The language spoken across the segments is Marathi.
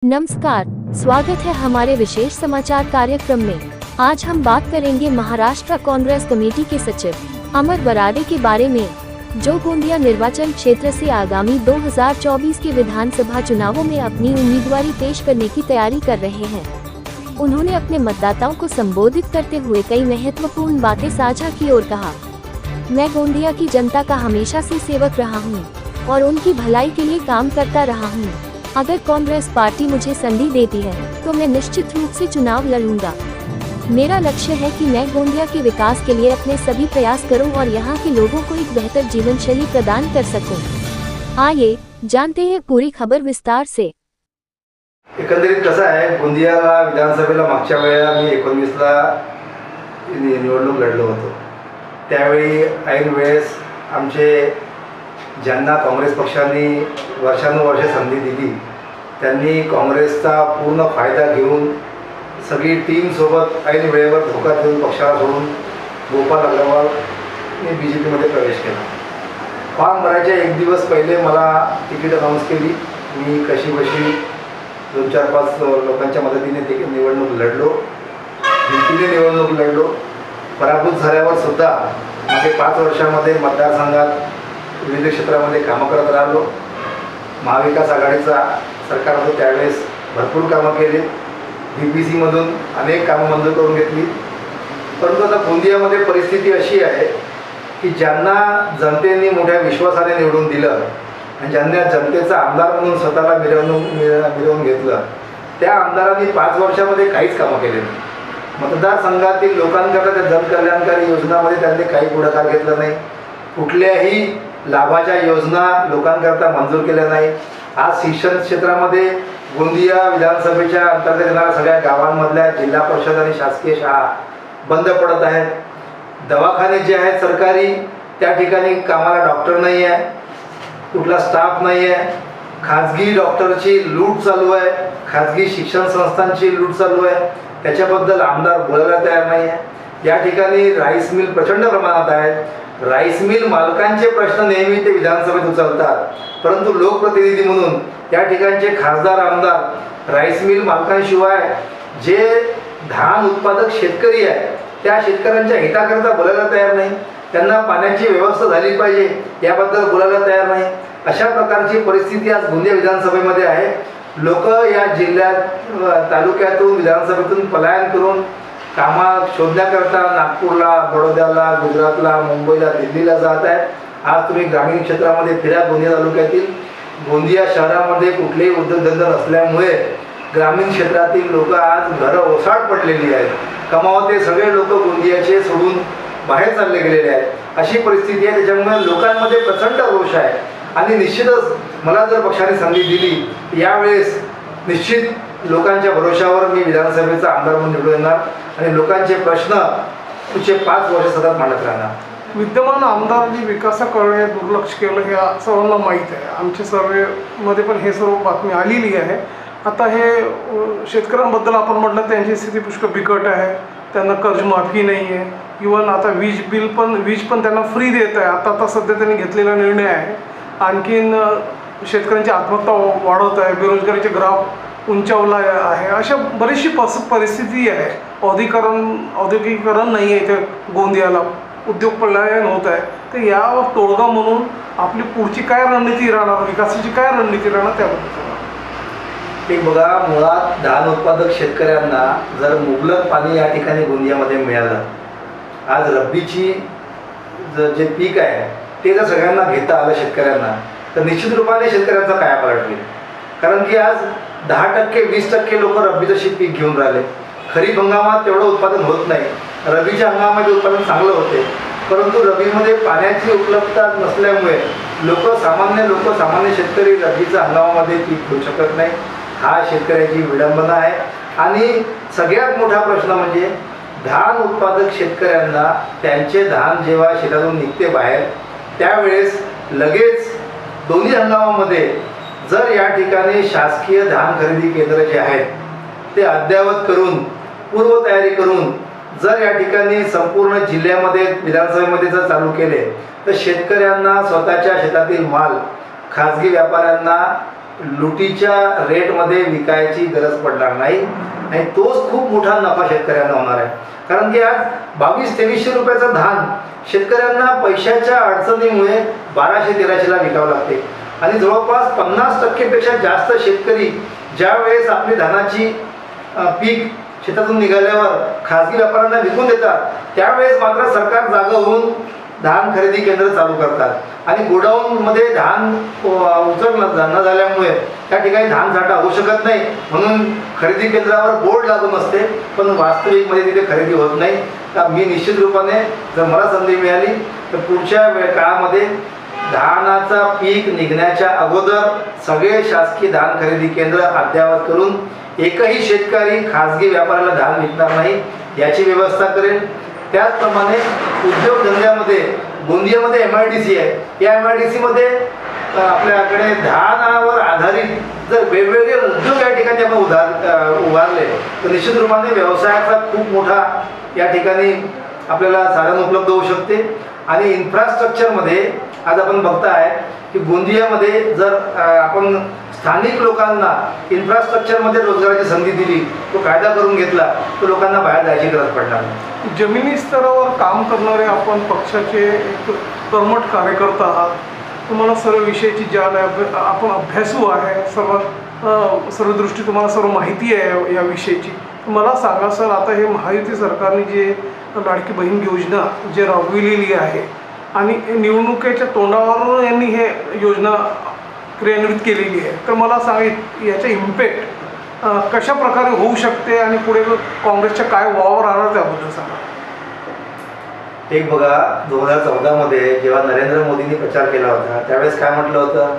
नमस्कार, स्वागत है हमारे विशेष समाचार कार्यक्रम में। आज हम बात करेंगे महाराष्ट्र कांग्रेस कमेटी के सचिव अमर बराडे के बारे में, जो गोंदिया निर्वाचन क्षेत्र से आगामी 2024 के विधानसभा चुनावों में अपनी उम्मीदवारी पेश करने की तैयारी कर रहे हैं। उन्होंने अपने मतदाताओं को संबोधित करते हुए कई महत्वपूर्ण बातें साझा की और कहा, मैं गोंदिया की जनता का हमेशा से सेवक रहा हूँ और उनकी भलाई के लिए काम करता रहा हूँ। अगर कांग्रेस पार्टी मुझे संधि देती है तो मैं निश्चित रूप से चुनाव लड़ूंगा। मेरा लक्ष्य है कि मैं गोंदिया के विकास के लिए अपने सभी प्रयास करूं और यहां के लोगों को एक बेहतर जीवन शैली प्रदान कर सकूं। आइए जानते हैं पूरी खबर विस्तार से। एकंदरीत कसं आहे, गोंदियाला विधानसभेला मागच्या वेळेला मी 19ला निवडणूक लढलो होतो। त्यावेळी ऐन वेळेस आमचे ज्यांना काँग्रेस पक्षाने वर्षानुवर्षे संधी दिली त्यांनी काँग्रेसचा पूर्ण फायदा घेऊन सगळी टीम सोबत ऐन वेळेवर धोका देऊन पक्षाला सोडून गोपाल अग्रवालने BJPमध्ये प्रवेश केला। फॉर्म भरायच्या एक दिवस पहिले मला तिकीट अनाऊन्स केली। मी कशीबशी 2-4-5 लोकांच्या मदतीने ते निवडणूक लढलो, भीतीने निवडणूक लढलो। पराभूत झाल्यावर सुद्धा मागे 5 वर्षामध्ये मतदारसंघात विविध क्षेत्रामध्ये कामं करत राहिलो। महाविकास आघाडीचा सरकार होतं त्यावेळेस भरपूर कामं केली, DPC मधून अनेक कामं मंजूर करून घेतली। परंतु आता गोंदियामध्ये परिस्थिती अशी आहे की ज्यांना जनतेने मोठ्या विश्वासाने निवडून दिलं आणि ज्यांना जनतेचा आमदार म्हणून स्वतःला मिरवून घेतलं, त्या आमदारांनी 5 वर्षामध्ये काहीच कामं केले नाही। मतदारसंघातील लोकांकरता त्या जनकल्याणकारी योजनामध्ये त्यांनी काही पुढाकार घेतला नाही, कुठल्याही लाभाच्या योजना लोकांकरता मंजूर केल्या नाही। आज शिक्षण क्षेत्रामध्ये गोंदिया विधानसभेच्या अंतर्गत येणाऱ्या सगळ्या गावांमधल्या जिल्हा परिषद आणि शासकीय शाळा बंद पडत आहेत। दवाखाने जे आहेत सरकारी त्या ठिकाणी कामाला डॉक्टर नाही आहे, कुठला स्टाफ नाही आहे। खाजगी डॉक्टरची लूट चालू आहे, खाजगी शिक्षण संस्थांची लूट चालू आहे, त्याच्याबद्दल आमदार बोलायला तयार नाही आहे। या ठिकाणी राईस मिल प्रचंड प्रमाणात आहेत। राईस मिल मालकांचे प्रश्न नेहमी ते विधानसभेत उचलतात, परंतु लोकप्रतिनिधी म्हणून या ठिकाणचे खासदार आमदार राईस मिल मालकांशिवाय जे धान उत्पादक शेतकरी आहेत त्या शेतकऱ्यांच्या हिताकरता बोलायला तयार नाही। त्यांना पाण्याची व्यवस्था झाली पाहिजे याबद्दल बोलायला तयार नाही। अशा प्रकारची परिस्थिती आज गोंदिया विधानसभेमध्ये आहे। लोक या जिल्ह्यात तालुक्यातून विधानसभेतून पलायन करून कामा शोधण्याकरता नागपूरला, बडोद्याला, गुजरातला, मुंबईला, दिल्लीला जात आहेत। आज तुम्ही ग्रामीण क्षेत्रामध्ये फिरा, गोंदिया तालुक्यातील गोंदिया शहरामध्ये कुठलेही उद्योगधंदा नसल्यामुळे ग्रामीण क्षेत्रातील लोक आज घरं ओसाड पडलेली आहेत। कमावते सगळे लोक गोंदियाचे सोडून बाहेर चालले गेलेले आहेत। अशी परिस्थिती आहे, त्याच्यामुळे लोकांमध्ये प्रचंड रोष आहे आणि निश्चितच मला जर पक्षाने संधी दिली यावेळेस निश्चित लोकांच्या भरोशावर मी विधानसभेचा आमदार म्हणून निवडून येणार आणि लोकांचे प्रश्न पुढचे 5 वर्ष सतत मांडत राहणार। विद्यमान आमदारांनी विकासाकडे दुर्लक्ष केलं हे सर्वांना माहीत आहे। आमच्या सर्वेमध्ये पण हे सर्व बातमी आलेली आहे। आता हे शेतकऱ्यांबद्दल आपण म्हटलं त्यांची स्थिती पुष्कळ बिकट आहे, त्यांना कर्जमाफी नाही आहे। इवन आता वीज पण त्यांना फ्री देत आहे। आता सध्या त्यांनी घेतलेला निर्णय आहे। आणखीन शेतकऱ्यांची आत्महत्या वाढत आहे, बेरोजगारीचे ग्राफ उंचावला आहे। अशा बरीचशी परिस्थिती आहे। औद्योगिकरण नाही आहे इथे गोंदियाला, उद्योग पलायन होत आहे। तर यावर तोडगा म्हणून आपली पुढची काय रणनीती राहणार, विकासाची काय रणनीती राहणार त्याबद्दल एक बघा, मुळात धान उत्पादक शेतकऱ्यांना जर मुबलक पाणी या ठिकाणी गोंदियामध्ये मिळालं, आज रब्बीची जे पीक आहे ते जर सगळ्यांना घेता आलं शेतकऱ्यांना, तर निश्चित रूपाने शेतकऱ्यांचा कायापालट होईल। कारण की आज 10%, 20% लोक रब्बीचं पीक घेऊन राहिले। खरीप हंगामात तेवढं उत्पादन होत नाही, रब्बीच्या हंगामामध्ये उत्पादन चांगलं होते, परंतु रब्बीमध्ये पाण्याची उपलब्धता नसल्यामुळे सामान्य शेतकरी रब्बीच्या हंगामामध्ये पीक घेऊ शकत नाही। हा शेतकऱ्याची विडंबना आहे। आणि सगळ्यात मोठा प्रश्न म्हणजे धान उत्पादक शेतकऱ्यांना त्यांचे धान जेव्हा शेतातून निघते बाहेर त्यावेळेस लगेच दोन्ही हंगामामध्ये जर या ठिकाणी शासकीय धान खरेदी केंद्र जे आहेत ते अद्ययावत करून पूर्वतयारी करून जर या ठिकाणी संपूर्ण जिल्ह्यामध्ये विधानसभेमध्ये जर चालू केले तर शेतकऱ्यांना स्वतःच्या शेतातील माल खाजगी व्यापाऱ्यांना लुटीच्या रेटमध्ये विकायची गरज पडणार नाही आणि तोच खूप मोठा नफा शेतकऱ्यांना होणार आहे. कारण की आज 2200-2300 रुपयाचं धान शेतकऱ्यांना पैशाच्या अडचणीमुळे 1200-1300ला विकावं लागते आणि जवळपास 50% जास्त शेतकरी ज्या वेळेस आपली धानाची पीक शेतातून निघाल्यावर खाजगी व्यापाऱ्यांना विकून देतात, त्यावेळेस मात्र सरकार जागा होऊन धान खरेदी केंद्र चालू करतात आणि गोडाऊनमध्ये धान उचल न झाल्यामुळे त्या ठिकाणी धान साठा होऊ शकत नाही, म्हणून खरेदी केंद्रावर बोर्ड लागून असते, पण वास्तविकमध्ये तिथे खरेदी होत नाही. तर मी निश्चित रूपाने जर मला संधी मिळाली तर पुढच्या काळामध्ये धानाचा पीक निघण्याच्या अगोदर सगळे शासकीय धान खरेदी केंद्र अद्ययावत करून एकही शेतकरी खाजगी व्यापाऱ्याला धान विकणार नाही याची व्यवस्था करेल. त्याचप्रमाणे उद्योगधंद्यामध्ये गोंदियामध्ये MIDC आहे. या MIDC मध्ये आपल्याकडे धानावर आधारित जर वेगवेगळे उद्योग या ठिकाणी आपण उभारले तर निश्चित रूपाने व्यवसायाचा खूप मोठा या ठिकाणी आपल्याला साधन उपलब्ध होऊ शकते. आणि इन्फ्रास्ट्रक्चरमध्ये आज आपण बघताय की गोंदियामध्ये जर आपण स्थानिक लोकांना इन्फ्रास्ट्रक्चरमध्ये रोजगाराची संधी दिली, तो कायदा करून घेतला, तर लोकांना बाहेर जायची गरज पडणार नाही. जमिनी स्तरावर काम करणारे आपण पक्षाचे एक कर्मठ कार्यकर्ता आहात. तुम्हाला सर्व विषयाची जाण आहे, आपण अभ्यासू आहे, सर्व दृष्टी तुम्हाला सर्व माहिती आहे या विषयीची. मला सांगा सर, आता हे महायुती सरकारने जे लाडकी बहीण योजना जे राबविलेली आहे आणि निवडणुकीच्या तोंडावर यांनी हे योजना क्रियान्वित केलेली आहे, तर मला सांगा याचा इम्पॅक्ट कशा प्रकारे होऊ शकते आणि पुढे काँग्रेसच्या काय वावर राहणार त्याबद्दल सांगा. एक बघा, 2014 जेव्हा नरेंद्र मोदींनी प्रचार केला होता त्यावेळेस काय म्हटलं होतं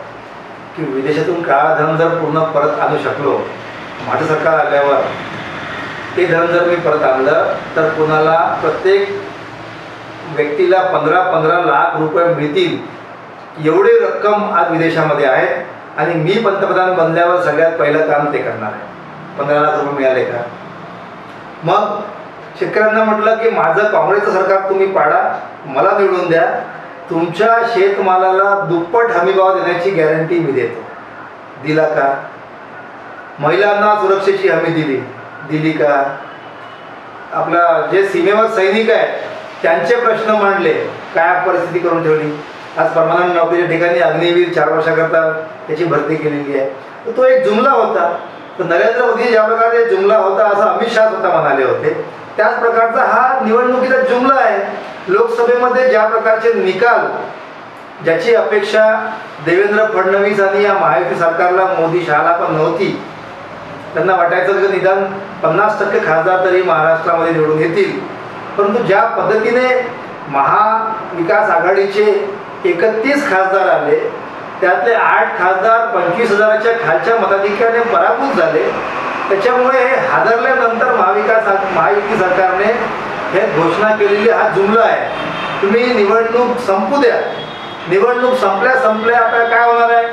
की विदेशातून काळा धन जर पूर्ण परत आणू शकलो, माझं सरकार आल्यावर ते धन जर मी परत आणलं तर कुणाला प्रत्येक व्यक्तीला 15-15 लाख रुपये मिळतील एवढी रक्कम आज विदेशामध्ये आहेत आणि मी पंतप्रधान बनल्यावर सगळ्यात पहिलं काम ते करणार आहे. 15 लाख रुपये मिळाले का? मग शेतकऱ्यांना म्हटलं की माझं काँग्रेसचं सरकार तुम्ही पाडा, मला निवडून द्या, तुमच्या शेतमालाला दुप्पट हमीभाव देण्याची गॅरंटी मी देतो. दिला का? महिलांना सुरक्षेची हमी दिली का? आपला जे सीमेवर सैनिक आहेत त्यांचे प्रश्न मांडले, काय परिस्थिती करून ठेवली. आज परमनंट नोकरीच्या ठिकाणी अग्निवीर 4 वर्षाकरता त्याची भरती केलेली आहे. तर तो एक जुमला होता. तर नरेंद्र मोदी ज्या प्रकारे जुमला होता असं अमित शाह स्वतः म्हणाले होते, त्याच प्रकारचा हा निवडणुकीचा जुमला आहे. लोकसभेमध्ये ज्या प्रकारचे निकाल, ज्याची अपेक्षा देवेंद्र फडणवीस आणि या महायुती सरकारला, मोदी शहाला पण नव्हती. त्यांना वाटायचं की निदान 50% खासदार तरी महाराष्ट्रामध्ये निवडून येतील, परंतु ज्या पद्धतीने महाविकास आघाडीचे 31 खासदार आले, त्यातले 8 खासदार 25,000च्या खालच्या मताधिक्याने पराभूत झाले. त्याच्यामुळे हे हादरल्यानंतर महायुती सरकारने हे घोषणा केलेली हा जुमला आहे. तुम्ही निवडणूक संपू द्या, निवडणूक संपल्या आता काय होणार आहे?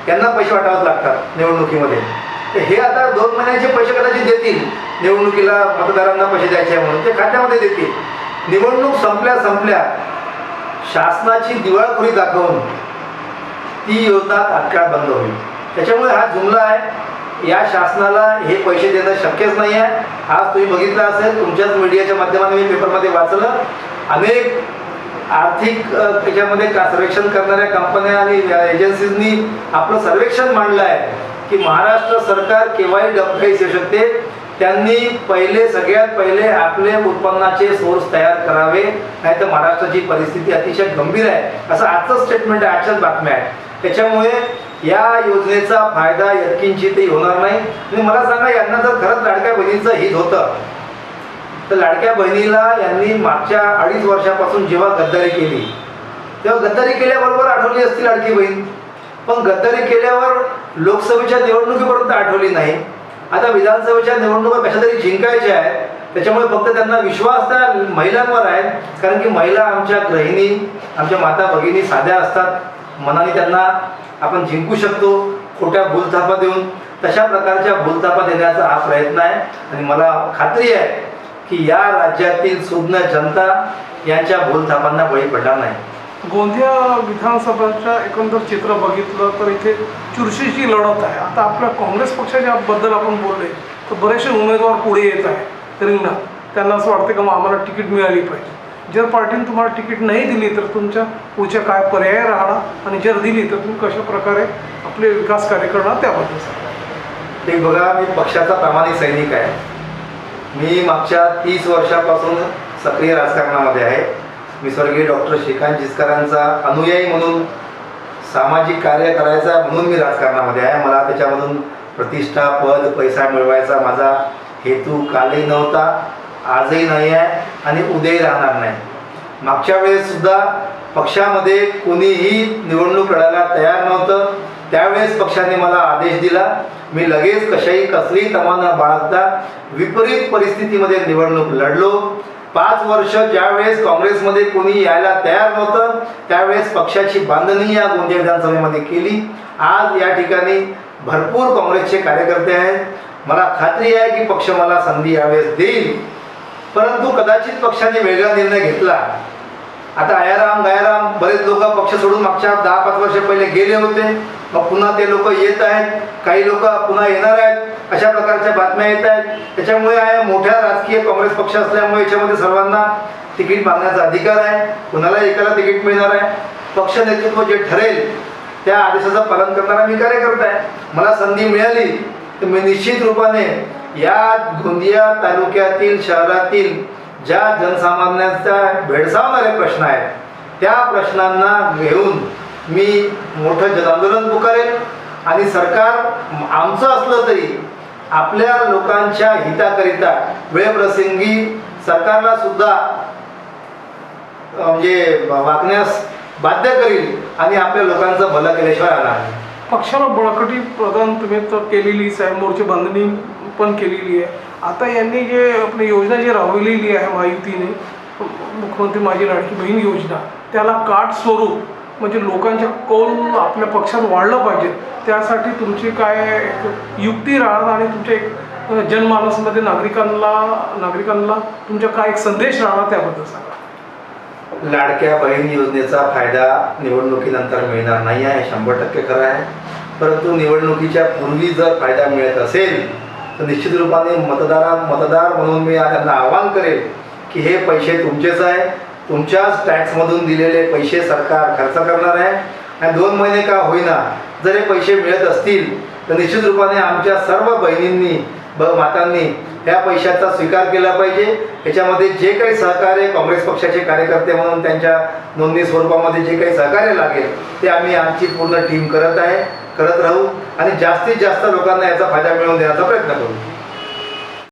यांना पैसे वाटावेच लागतात निवडणुकीमध्ये. हे आता 2 महिन्याचे पैसे कदाचित देतील, निवडणुकीला मतदारांना पैसे द्यायचे म्हणून ते खात्यामध्ये देतील. निवडणूक संपल्या शासनाची दिवाळखोरी दाखवून ती योजना तात्काळ बंद होईल. त्याच्यामुळे हा जुमला आहे. या शासनाला हे पैसे देणं शक्यच नाही आहे. आज तुम्ही बघितलं असेल, तुमच्याच मीडियाच्या माध्यमाने मी पेपरमध्ये वाचलं, अनेक आर्थिक त्याच्यामध्ये सर्वेक्षण करणाऱ्या कंपन्या आणि एजन्सीजनी आपलं सर्वेक्षण मांडलं आहे की महाराष्ट्र सरकार केव्हाही डबघाईस येऊ शकते. त्यांनी सगळ्यात पहिले आपले उत्पन्नाचे सोर्स तयार करावे, नाहीतर महाराष्ट्राची परिस्थिती अतिशय गंभीर आहे, असं आजचं स्टेटमेंट आहे, आजच्याच बातम्या आहेत. त्याच्यामुळे या योजनेचा फायदा यत्किंचितही होणार नाही. आणि मला सांगा, यांना जर खरंच लाडक्या बहिणीचं हित होतं तर लाडक्या बहिणीला यांनी मागच्या 2.5 वर्षापासून जेव्हा गद्दारी केली तेव्हा गद्दारी केल्याबरोबर आठवली असती लाडकी बहीण, पण गद्दारी केल्यावर लोकसभेच्या निवडणुकीपर्यंत आठवली नाही. आता विधानसभेच्या निवडणुका कशा तरी जिंकायच्या आहेत, त्याच्यामुळे फक्त त्यांना विश्वास त्या महिलांवर आहे. कारण की महिला आमच्या गृहिणी, आमच्या माता भगिनी साध्या असतात, मनाने त्यांना आपण जिंकू शकतो खोट्या भूलथापा देऊन. तशा प्रकारच्या भूलथापा देण्याचा हा प्रयत्न आहे. आणि मला खात्री आहे की या राज्यातील सुज्ञ जनता यांच्या भूलथापांना बळी पडणार नाही. गोंदिया विधानसभेच्या एकंदर चित्र बघितलं तर इथे चुरशीची लढत आहे. आता आपल्या काँग्रेस पक्षाच्या बद्दल आपण बोलले तर बरेचसे उमेदवार पुढे येत आहे रिंगणात. त्यांना असं वाटतं की मग आम्हाला तिकीट मिळाली पाहिजे. जर पार्टीने तुम्हाला तिकीट नाही दिली तर तुमच्या पुढच्या काय पर्याय राहणार आणि जर दिली तर तुम्ही कशा प्रकारे आपले विकास कार्य करणार त्याबद्दल सांगा. ते बघा, मी पक्षाचा प्रामाणिक सैनिक आहे. मी मागच्या 30 वर्षापासून सक्रिय राजकारणामध्ये आहे. मी स्वर्गीय डॉक्टर श्रीकांत जिचकरांचा अनुयायी म्हणून सामाजिक कार्य करायचा म्हणून मी राजकारणामध्ये आहे. मला त्याच्यामधून प्रतिष्ठा, पद, पैसा मिळवायचा माझा हेतू कालही नव्हता, आजही नाही आहे आणि उद्याही राहणार नाही. मागच्या वेळेससुद्धा पक्षामध्ये कोणीही निवडणूक लढायला तयार नव्हतं. त्यावेळेस पक्षाने मला आदेश दिला. मी लगेच कसलीही तमा न बाळगता विपरीत परिस्थितीमध्ये निवडणूक लढलो. 5 वर्ष ज्यावेळेस काँग्रेसमध्ये कोणी यायला तयार नव्हतं त्यावेळेस पक्षाची बांधणी या गोंदिया विधानसभेमध्ये केली. आज या ठिकाणी भरपूर काँग्रेसचे कार्यकर्ते आहेत. मला खात्री आहे की पक्ष मला संधी यावेळेस देईल. परंतु कदाचित पक्षाने वेगळा निर्णय घेतला. आता आयाराम गायाराम बरेच लोक पक्ष सोडून मागच्या 10-5 वर्ष पहिले गेले होते. मग पुन्हा ते लोक येत आहेत, काही लोक पुन्हा येणार आहेत, अशा प्रकारच्या बातम्या येत आहेत. त्याच्यामुळे मोठ्या राजकीय काँग्रेस पक्ष असल्यामुळे याच्यामध्ये सर्वांना तिकीट मागण्याचा अधिकार आहे. कुणाला एकाला तिकीट मिळणार आहे. पक्ष नेतृत्व जे ठरेल त्या आदेशाचं पालन करणारा मी कार्यकर्ता आहे. मला संधी मिळाली तर मी निश्चित रूपाने या गोंदिया तालुक्यातील शहरातील ज्या जनसामान्यांचा भेडसावणारे प्रश्न आहेत त्या प्रश्नांना घेऊन मी मोठं जनआंदोलन पुकारेन. आणि सरकार आमचं असलं तरी आपल्या लोकांच्या हिताकरिता वेळप्रसंगी सरकारला सुद्धा म्हणजे वागण्यास बाध्य करील आणि आपल्या लोकांचं भलं केल्याशिवाय राहणार नाही. पक्षाला बळकटी प्रदान तुम्ही तर केलेलीच आहे, मोर्चे बांधणी पण केलेली आहे. आता यांनी जे आपली योजना जी राबवलेली आहे महायुतीने, मुख्यमंत्री माझी लाडकी बहीण योजना, त्याला काट स्वरूप म्हणजे लोकांच्या कौल आपल्या पक्षात वाढलं पाहिजे. त्यासाठी तुमची काय युक्ती राहणार आणि तुमच्या एक जनमानसमध्ये नागरिकांना तुमचा काय एक संदेश राहणार त्याबद्दल सांगा. लाडक्या बहीण योजनेचा फायदा निवडणुकीनंतर मिळणार नाही आहे, 100% खरं आहे. परंतु निवडणुकीच्या पूर्वी जर फायदा मिळत असेल तर निश्चित रूपाने मतदार म्हणून मी त्यांना आवाहन करेल की हे पैसे तुमचेच आहे. तुमच्याच टॅक्समधून दिलेले पैसे सरकार खर्च करणार आहे. आणि 2 महिने का होईना जर हे पैसे मिळत असतील तर निश्चित रूपाने आमच्या सर्व बहिणींनी मातांनी त्या पैशाचा स्वीकार केला पाहिजे. याच्यामध्ये जे काही सहकार्य काँग्रेस पक्षाचे कार्यकर्ते म्हणून त्यांच्या नोंदणी स्वरूपामध्ये जे काही सहकार्य लागेल ते आम्ही आमची पूर्ण टीम करत राहू आणि जास्तीत जास्त लोकांना याचा फायदा मिळवून देण्याचा प्रयत्न करू.